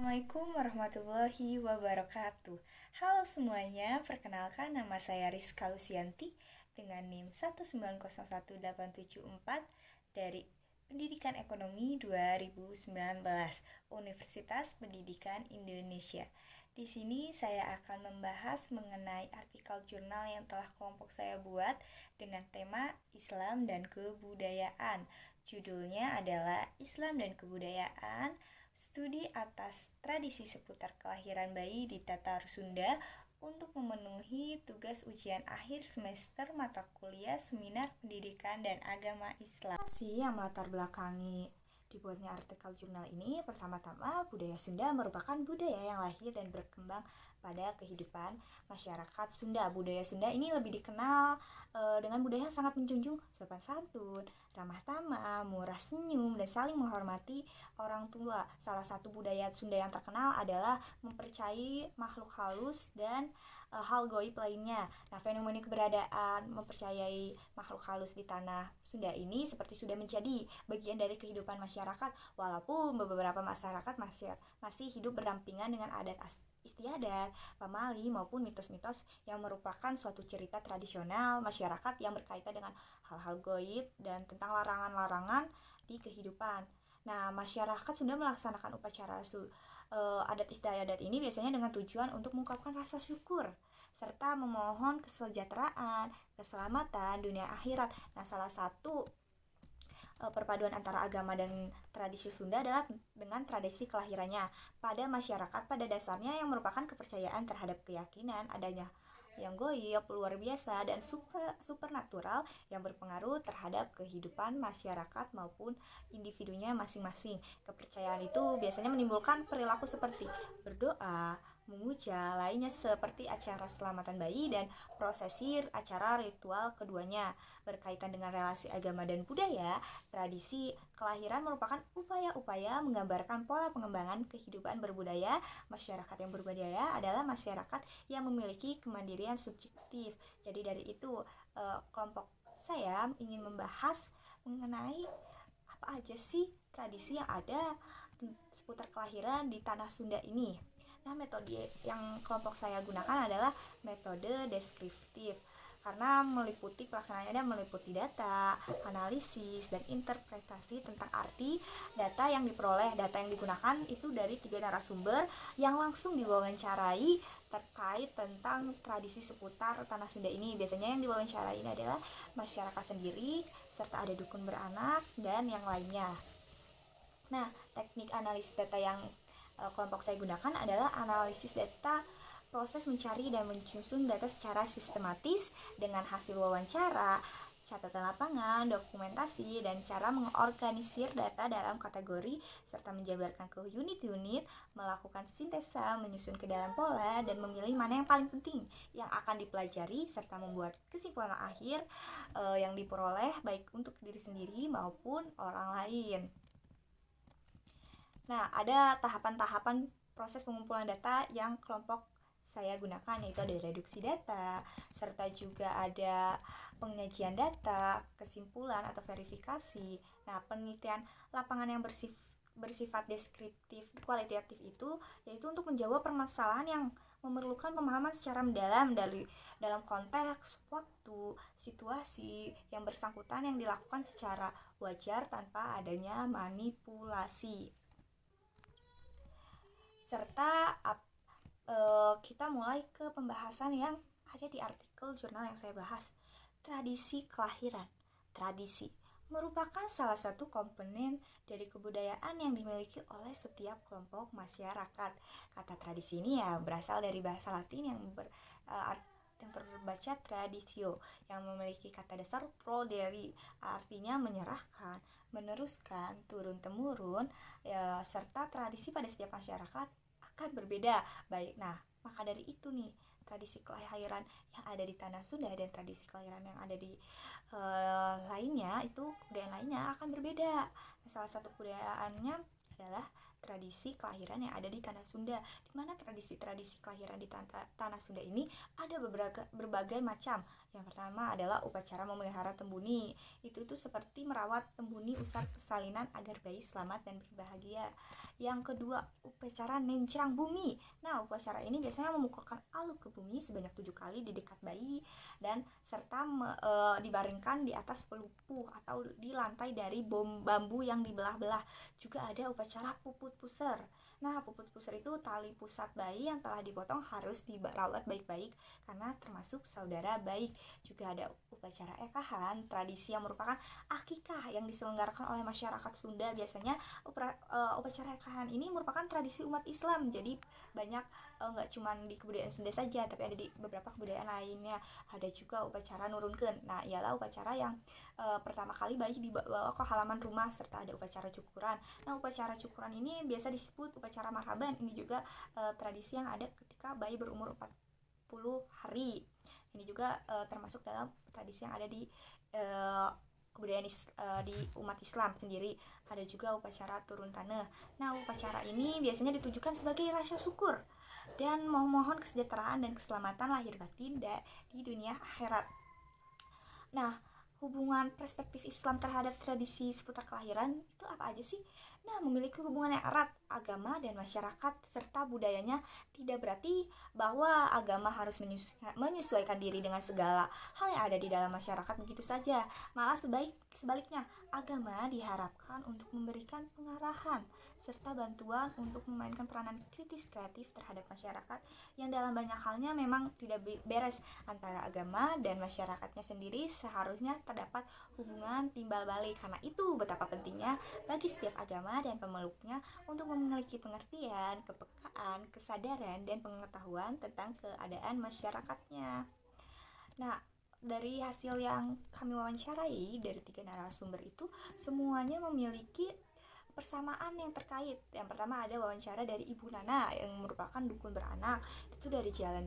Assalamualaikum warahmatullahi wabarakatuh. Halo semuanya, perkenalkan nama saya Rizka Lusianti dengan NIM 1901874 dari Pendidikan Ekonomi 2019 Universitas Pendidikan Indonesia. Di sini saya akan membahas mengenai artikel jurnal yang telah kelompok saya buat dengan tema Islam dan Kebudayaan. Judulnya adalah Islam dan Kebudayaan, studi atas tradisi seputar kelahiran bayi di Tatar Sunda untuk memenuhi tugas ujian akhir semester mata kuliah Seminar Pendidikan dan Agama Islam. Yang melatar belakangi dibuatnya artikel jurnal ini, pertama-tama budaya Sunda merupakan budaya yang lahir dan berkembang pada kehidupan masyarakat Sunda. Budaya Sunda ini lebih dikenal dengan budaya yang sangat menjunjung sopan santun, ramah tamah, murah senyum, dan saling menghormati orang tua. Salah satu budaya Sunda yang terkenal adalah mempercayai makhluk halus dan hal goib lainnya. Nah, fenomena keberadaan mempercayai makhluk halus di tanah Sunda ini seperti sudah menjadi bagian dari kehidupan masyarakat, walaupun beberapa masyarakat masih hidup berdampingan dengan adat istiadat, pamali, maupun mitos-mitos yang merupakan suatu cerita tradisional masyarakat yang berkaitan dengan hal-hal goib dan tentang larangan-larangan di kehidupan. Nah, masyarakat Sunda melaksanakan upacara adat istiadat ini biasanya dengan tujuan untuk mengungkapkan rasa syukur serta memohon kesejahteraan, keselamatan dunia akhirat. Nah, salah satu perpaduan antara agama dan tradisi Sunda adalah dengan tradisi kelahirannya pada masyarakat pada dasarnya yang merupakan kepercayaan terhadap keyakinan adanya yang goib, luar biasa, dan supernatural yang berpengaruh terhadap kehidupan masyarakat maupun individunya masing-masing. Kepercayaan itu biasanya menimbulkan perilaku seperti berdoa, memuja, lainnya seperti acara selamatan bayi dan prosesi acara ritual keduanya. Berkaitan dengan relasi agama dan budaya, tradisi kelahiran merupakan upaya-upaya menggambarkan pola pengembangan kehidupan berbudaya. Masyarakat yang berbudaya adalah masyarakat yang memiliki kemandirian subjektif. Jadi dari itu kelompok saya ingin membahas mengenai apa aja sih tradisi yang ada seputar kelahiran di tanah Sunda ini. Nah, metode yang kelompok saya gunakan adalah metode deskriptif karena pelaksanaannya meliputi data, analisis, dan interpretasi tentang arti data yang diperoleh. Data yang digunakan itu dari 3 narasumber yang langsung diwawancarai terkait tentang tradisi seputar tanah Sunda ini. Biasanya yang diwawancarai ini adalah masyarakat sendiri, serta ada dukun beranak, dan yang lainnya. Nah, teknik analisis data yang kelompok saya gunakan adalah analisis data, proses mencari dan menyusun data secara sistematis dengan hasil wawancara, catatan lapangan, dokumentasi, dan cara mengorganisir data dalam kategori serta menjabarkan ke unit-unit, melakukan sintesa, menyusun ke dalam pola, dan memilih mana yang paling penting yang akan dipelajari serta membuat kesimpulan akhir yang diperoleh baik untuk diri sendiri maupun orang lain. Nah, ada tahapan-tahapan proses pengumpulan data yang kelompok saya gunakan, yaitu ada reduksi data, serta juga ada penyajian data, kesimpulan atau verifikasi. Nah, penelitian lapangan yang bersifat deskriptif kualitatif itu yaitu untuk menjawab permasalahan yang memerlukan pemahaman secara mendalam dalam konteks, waktu, situasi yang bersangkutan yang dilakukan secara wajar tanpa adanya manipulasi. Serta kita mulai ke pembahasan yang ada di artikel jurnal yang saya bahas. Tradisi kelahiran. Tradisi merupakan salah satu komponen dari kebudayaan yang dimiliki oleh setiap kelompok masyarakat. Kata tradisi ini ya berasal dari bahasa Latin yang terbaca traditio, yang memiliki kata dasar trodere, artinya menyerahkan, meneruskan, turun-temurun, serta tradisi pada setiap masyarakat akan berbeda. Baik, nah maka dari itu nih, tradisi kelahiran yang ada di tanah Sunda dan tradisi kelahiran yang ada di lainnya, itu kebudayaan lainnya akan berbeda. Salah satu kebudayaannya adalah tradisi kelahiran yang ada di tanah Sunda, di mana tradisi-tradisi kelahiran di tanah Sunda ini ada berbagai macam. Yang pertama adalah upacara memelihara tembuni. Itu seperti merawat tembuni usai persalinan agar bayi selamat dan berbahagia. Yang kedua, upacara nencrang bumi. Nah, upacara ini biasanya memukulkan alu ke bumi sebanyak 7 kali di dekat bayi dan serta dibaringkan di atas pelupuh atau di lantai dari bambu yang dibelah-belah. Juga ada upacara puput puser. Nah, puput puser itu tali pusat bayi yang telah dipotong harus dirawat baik-baik karena termasuk saudara baik. Juga ada upacara ekahan, tradisi yang merupakan akikah yang diselenggarakan oleh masyarakat Sunda. Biasanya upacara ekahan ini merupakan tradisi umat Islam. Jadi banyak nggak cuma di kebudayaan Sunda saja, tapi ada di beberapa kebudayaan lainnya. Ada juga upacara nurunkeun. Nah, ialah upacara yang pertama kali bayi dibawa ke halaman rumah, serta ada upacara cukuran. Nah, upacara cukuran ini biasa disebut upacara marhaban. Ini juga tradisi yang ada ketika bayi berumur 40 hari. Ini juga termasuk dalam tradisi yang ada di kebudayaan di umat Islam sendiri. Ada juga upacara turun tanah. Nah, upacara ini biasanya ditujukan sebagai rasa syukur dan memohon kesejahteraan dan keselamatan lahir batin di dunia akhirat. Nah, hubungan perspektif Islam terhadap tradisi seputar kelahiran itu apa aja sih? Nah, memiliki hubungan yang erat agama dan masyarakat serta budayanya. Tidak berarti bahwa agama harus menyesuaikan diri dengan segala hal yang ada di dalam masyarakat begitu saja. Malah sebaliknya, agama diharapkan untuk memberikan pengarahan serta bantuan untuk memainkan peranan kritis kreatif terhadap masyarakat yang dalam banyak halnya memang tidak beres antara agama dan masyarakatnya sendiri. Seharusnya terdapat hubungan timbal balik. Karena itu betapa pentingnya bagi setiap agama dan pemeluknya untuk memiliki pengertian, kepekaan, kesadaran, dan pengetahuan tentang keadaan masyarakatnya. Nah, dari hasil yang kami wawancarai dari 3 narasumber itu, semuanya memiliki persamaan yang terkait. Yang pertama ada wawancara dari Ibu Nana yang merupakan dukun beranak. Itu dari Jalan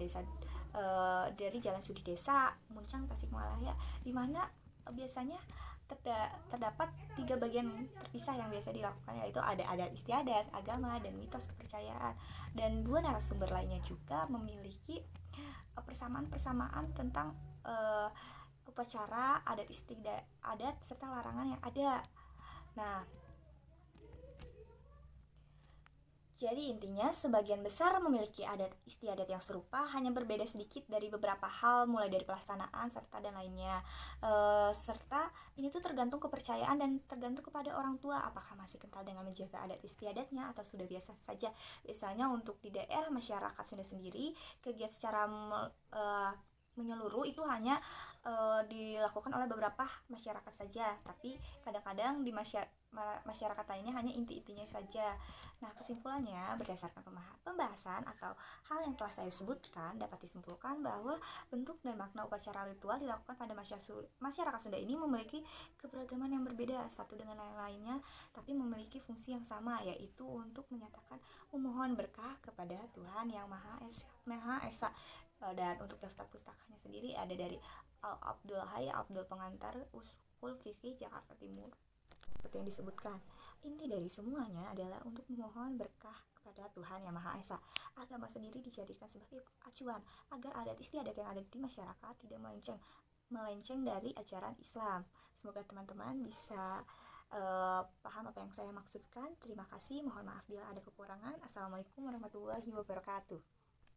Sudi Desa, Muncang, Tasikmalaya, di mana biasanya terdapat 3 bagian terpisah yang biasa dilakukan, yaitu ada adat istiadat, agama, dan mitos kepercayaan. Dan 2 narasumber lainnya juga memiliki persamaan-persamaan tentang upacara, adat istiadat, serta larangan yang ada. Nah, jadi intinya sebagian besar memiliki adat istiadat yang serupa, hanya berbeda sedikit dari beberapa hal, mulai dari pelaksanaan serta dan lainnya. Serta ini tuh tergantung kepercayaan dan tergantung kepada orang tua apakah masih kental dengan menjaga adat istiadatnya atau sudah biasa saja. Biasanya untuk di daerah masyarakat Sunda sendiri, kegiatan secara menyeluruh itu hanya dilakukan oleh beberapa masyarakat saja, tapi kadang-kadang di masyarakat lainnya hanya inti-intinya saja. Nah, kesimpulannya berdasarkan pembahasan atau hal yang telah saya sebutkan, dapat disimpulkan bahwa bentuk dan makna upacara ritual dilakukan pada masyarakat Sunda ini memiliki keberagaman yang berbeda satu dengan yang lainnya, tapi memiliki fungsi yang sama, yaitu untuk menyatakan memohon berkah kepada Tuhan yang Maha Esa. Dan untuk daftar pustakanya sendiri ada dari Abdul Hayy Abdul Pengantar, Ushul Fikih, Jakarta Timur. Seperti yang disebutkan, inti dari semuanya adalah untuk memohon berkah kepada Tuhan yang Maha Esa. Agama sendiri dijadikan sebagai acuan agar adat istiadat yang ada di masyarakat tidak melenceng dari ajaran Islam. Semoga teman-teman bisa paham apa yang saya maksudkan. Terima kasih, mohon maaf bila ada kekurangan. Assalamualaikum warahmatullahi wabarakatuh.